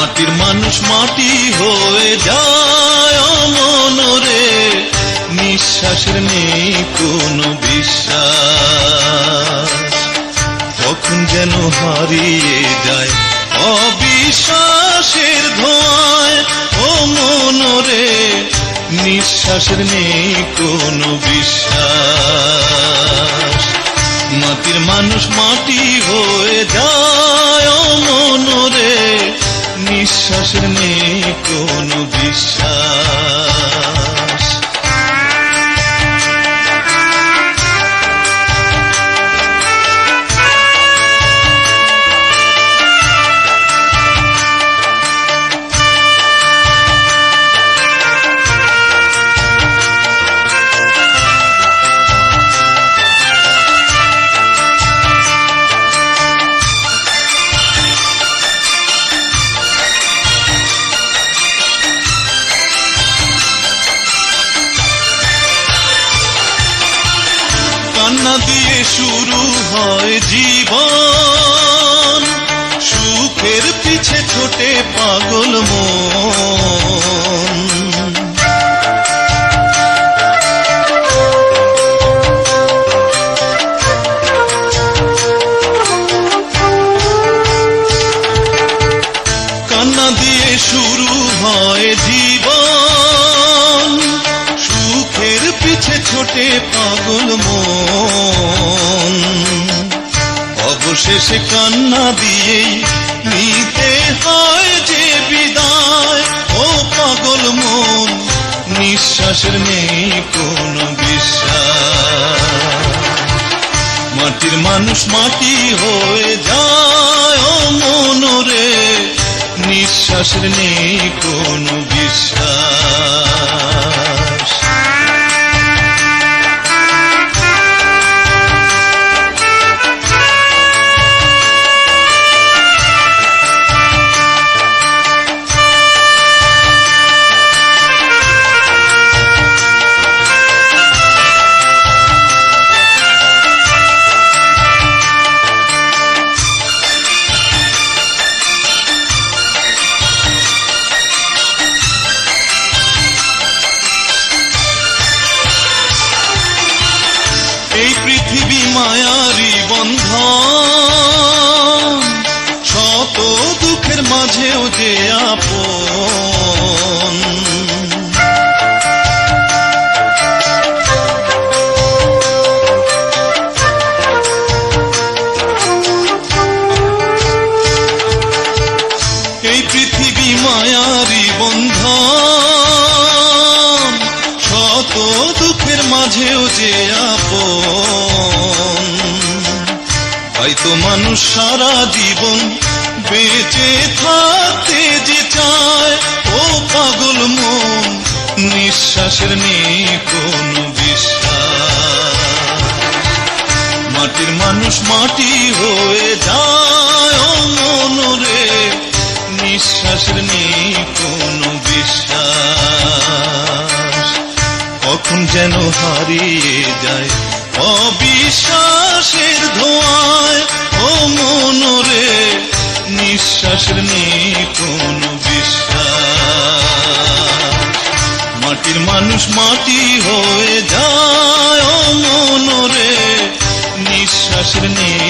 মাটির মানুষ মাটি হয়ে যায় মনরে, নিঃশ্বাসের নেই কোনো বিশ্বাস। কখন যেন হারিয়ে যায় অবিশ্বাসের ধোঁয়ায় ও মনরে, নিঃশ্বাসের নেই কোনো বিশ্বাস। মাটির মানুষ মাটি হয়ে যায় মনরে, নিঃশ্বাসের নেই কোনো বিশ্বাস। কান্না দিয়ে শুরু হয় জীবন, সুখের পিছে ছোটে পাগল মন। কান্না দিয়ে শুরু হয় জীবন, সুখের পিছে ছোটে পাগল মন। অবশেষে কান্না দিয়েই নিতে হয় যে বিদায় ও পাগল মন, নিঃশ্বাসের নেই কোনো বিশ্বাস। মাটির মানুষ মাটি হয়ে যায় ও মনরে, নিঃশ্বাসের নেই কোনো বিশ্বাস। এই পৃথিবী মায়ারি বন্ধন, শত দুঃখের মাঝেও যে আপন। এই পৃথিবী মায়ারি বন্ধন, শত দুঃখের মাঝেও যে আপন। হয়তো মানুষ সারা জীবন বেঁচে থাকতে যে চায় ও পাগল মন, নিঃশ্বাসের নেই কোনো বিশ্বাস। মাটির মানুষ মাটি হয়ে যায় ও মনরে, নিঃশ্বাসের নেই কোনো বিশ্বাস। কখন যেন হারিয়ে যায় অবিশ্বাসের ধোঁয়ায় ও মনরে, নিঃশ্বাসের নেই কোনো বিশ্বাস। মাটির মানুষ মাটি হয়ে যায় ও মনরে, নিঃশ্বাসের নেই